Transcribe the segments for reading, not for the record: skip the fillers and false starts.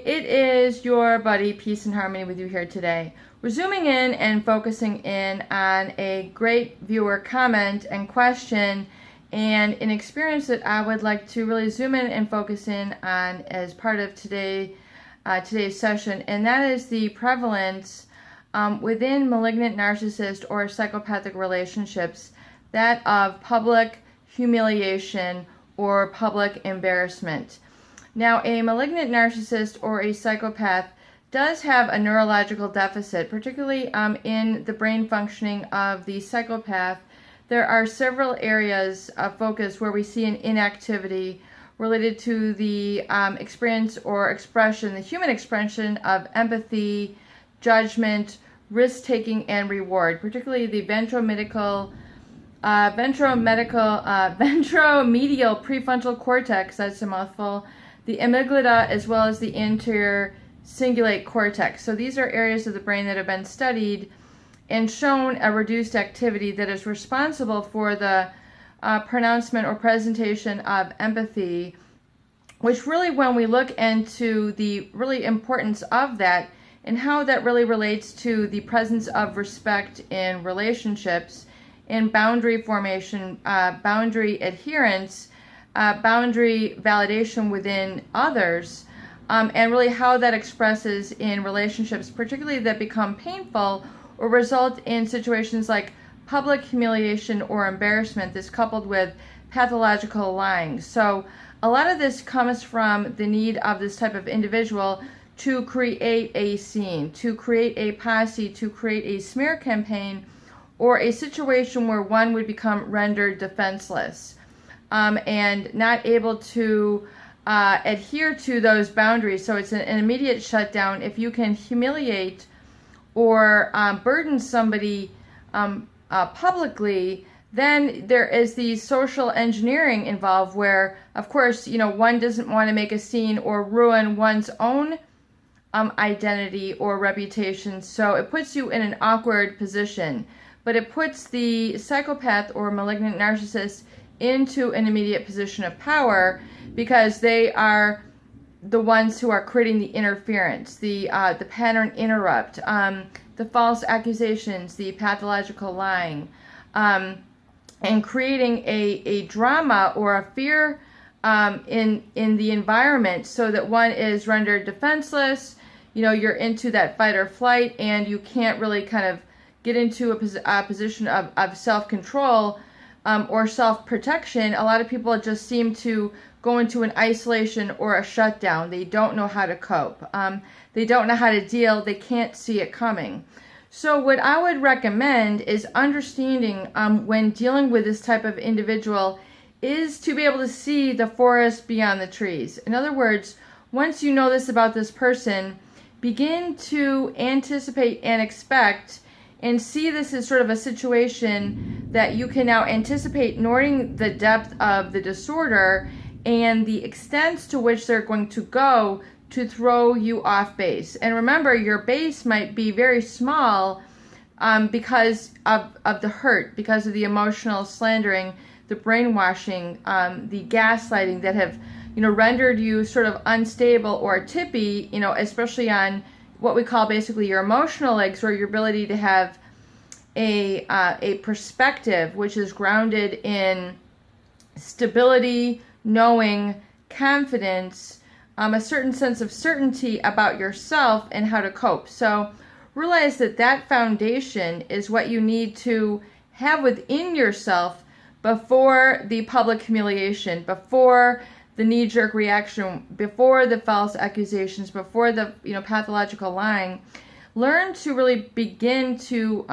it is your buddy Peace and Harmony with you here today. We're zooming in and focusing in on a great viewer comment and question and an experience that I would like to really zoom in and focus in on as part of today's session, and that is the prevalence within malignant narcissist or psychopathic relationships, that of public humiliation or public embarrassment. Now, a malignant narcissist or a psychopath does have a neurological deficit, particularly in the brain functioning of the psychopath. There are several areas of focus where we see an inactivity related to the experience or expression, the human expression of empathy, judgment, risk-taking, and reward, particularly the ventromedial prefrontal cortex, that's a mouthful, the amygdala, as well as the anterior cingulate cortex. So these are areas of the brain that have been studied and shown a reduced activity that is responsible for the pronouncement or presentation of empathy, which really, when we look into the really importance of that and how that really relates to the presence of respect in relationships and boundary formation, boundary adherence, boundary validation within others, and really how that expresses in relationships, particularly that become painful or result in situations like public humiliation or embarrassment that's coupled with pathological lying. So a lot of this comes from the need of this type of individual to create a scene, to create a posse, to create a smear campaign, or a situation where one would become rendered defenseless and not able to adhere to those boundaries. So it's an immediate shutdown. If you can humiliate or burden somebody publicly, then there is the social engineering involved where, of course, one doesn't want to make a scene or ruin one's own identity or reputation. So it puts you in an awkward position, but it puts the psychopath or malignant narcissist into an immediate position of power because they are the ones who are creating the interference, the pattern interrupt, the false accusations, the pathological lying, and creating a drama or a fear in the environment so that one is rendered defenseless. You're into that fight or flight, and you can't really kind of get into a position of self-control or self-protection. A lot of people just seem to go into an isolation or a shutdown. They don't know how to cope. They don't know how to deal. They can't see it coming. So what I would recommend is understanding when dealing with this type of individual is to be able to see the forest beyond the trees. In other words, once you know this about this person, begin to anticipate and expect and see this as sort of a situation that you can now anticipate, knowing the depth of the disorder and the extent to which they're going to go to throw you off base. And remember, your base might be very small because of the hurt, because of the emotional slandering, the brainwashing, the gaslighting that have rendered you sort of unstable or tippy, especially on what we call basically your emotional legs, or your ability to have a perspective which is grounded in stability, knowing, confidence, a certain sense of certainty about yourself and how to cope. So realize that foundation is what you need to have within yourself before the public humiliation, before the knee-jerk reaction, before the false accusations, before the pathological lying. Learn to really begin to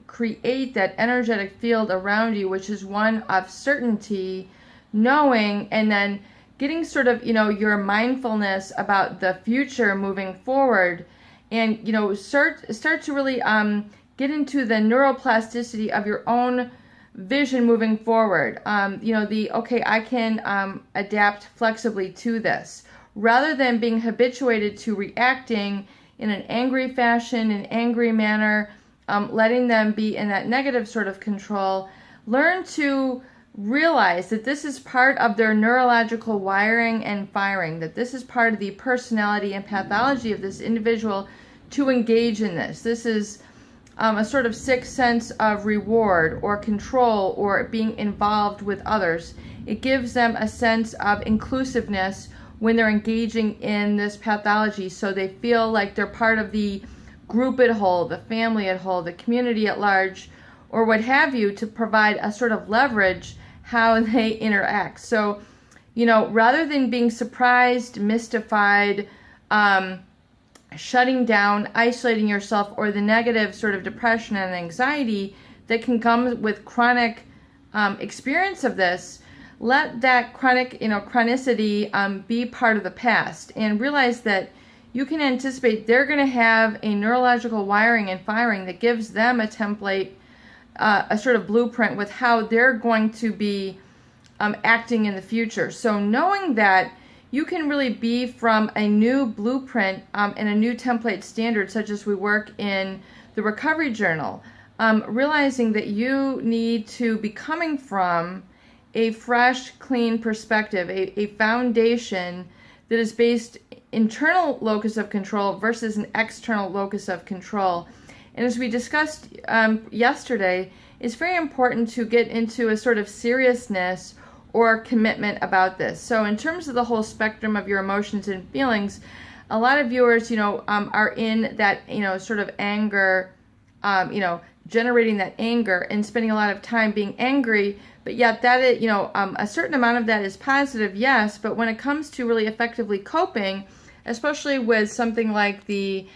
create that energetic field around you, which is one of certainty, knowing, and then getting sort of your mindfulness about the future moving forward, and start to really get into the neuroplasticity of your own vision moving forward. I can adapt flexibly to this, rather than being habituated to reacting in an angry fashion, an angry manner, letting them be in that negative sort of control. Learn to realize that this is part of their neurological wiring and firing, that this is part of the personality and pathology of this individual to engage in this. This is a sort of sixth sense of reward or control or being involved with others. It gives them a sense of inclusiveness when they're engaging in this pathology, so they feel like they're part of the group at whole, the family at whole, the community at large, or what have you, to provide a sort of leverage how they interact. So, rather than being surprised, mystified, shutting down, isolating yourself, or the negative sort of depression and anxiety that can come with chronic experience of this, let that chronicity be part of the past, and realize that you can anticipate they're going to have a neurological wiring and firing that gives them a template, a sort of blueprint with how they're going to be acting in the future. So knowing that you can really be from a new blueprint and a new template standard, such as we work in the recovery journal, realizing that you need to be coming from a fresh, clean perspective, a foundation that is based internal locus of control versus an external locus of control. And as we discussed yesterday, it's very important to get into a sort of seriousness or commitment about this. So in terms of the whole spectrum of your emotions and feelings, a lot of viewers, are in that, sort of anger, generating that anger and spending a lot of time being angry. But yet that is, a certain amount of that is positive, yes. But when it comes to really effectively coping, especially with something like the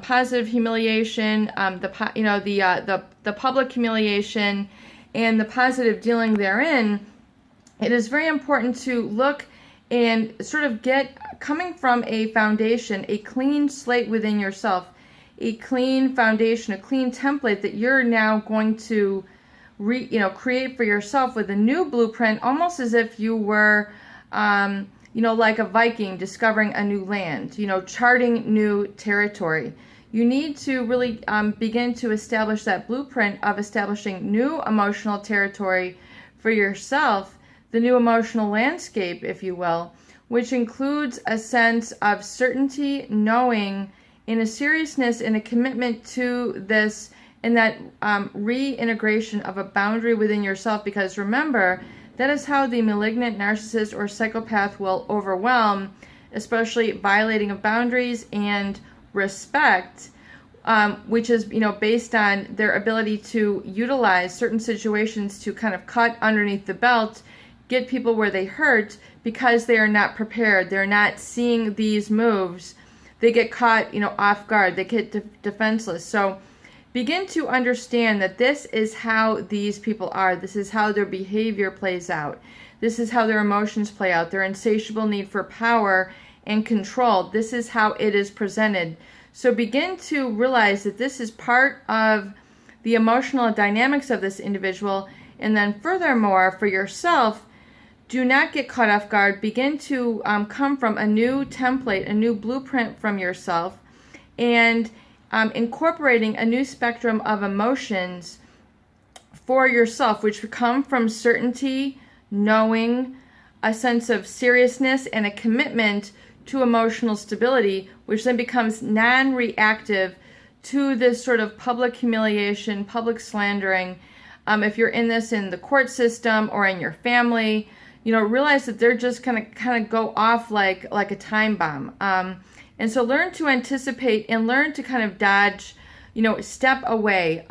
positive humiliation, the public humiliation, and the positive dealing therein, it is very important to look and sort of get coming from a foundation, a clean slate within yourself, a clean foundation, a clean template that you're now going to create for yourself with a new blueprint, almost as if you were, like a Viking discovering a new land, charting new territory. You need to really begin to establish that blueprint of establishing new emotional territory for yourself, the new emotional landscape, if you will, which includes a sense of certainty, knowing, in a seriousness and a commitment to this, and that reintegration of a boundary within yourself. Because remember, that is how the malignant narcissist or psychopath will overwhelm, especially violating of boundaries and respect, which is based on their ability to utilize certain situations to kind of cut underneath the belt, get people where they hurt, because they are not prepared. They're not seeing these moves. They get caught off guard. They get defenseless. So begin to understand that this is how these people are. This is how their behavior plays out. This is how their emotions play out. Their insatiable need for power and control. This is how it is presented. So begin to realize that this is part of the emotional dynamics of this individual. And then furthermore, for yourself, do not get caught off guard. Begin to come from a new template, a new blueprint from yourself, and incorporating a new spectrum of emotions for yourself, which come from certainty, knowing, a sense of seriousness, and a commitment to emotional stability, which then becomes non-reactive to this sort of public humiliation, public slandering. If you're in this in the court system or in your family, realize that they're just kind of go off like a time bomb. And so learn to anticipate and learn to kind of dodge, step away,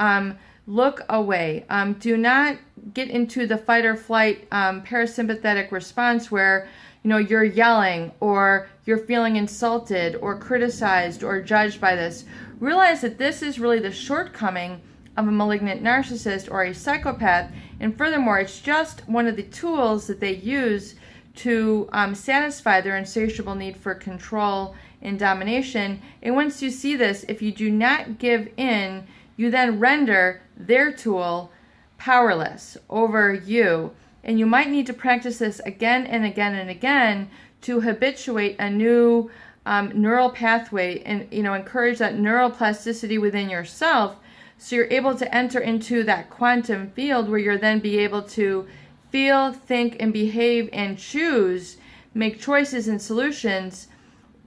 look away. Do not get into the fight or flight parasympathetic response where, you're yelling or you're feeling insulted or criticized or judged by this. Realize that this is really the shortcoming of a malignant narcissist or a psychopath. And furthermore, it's just one of the tools that they use to satisfy their insatiable need for control and domination. And once you see this, if you do not give in, you then render their tool powerless over you. And you might need to practice this again and again and again to habituate a new neural pathway and encourage that neuroplasticity within yourself, so you're able to enter into that quantum field where you're then be able to feel, think, and behave and choose, make choices and solutions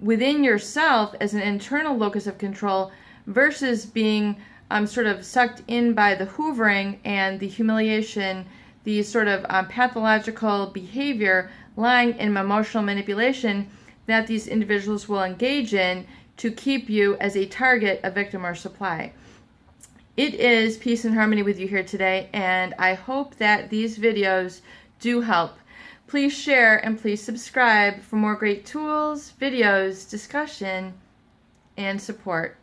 within yourself as an internal locus of control versus being sort of sucked in by the hoovering and the humiliation, the sort of pathological behavior lying in emotional manipulation that these individuals will engage in to keep you as a target, a victim, or supply. It is peace and harmony with you here today, and I hope that these videos do help. Please share and please subscribe for more great tools, videos, discussion, and support.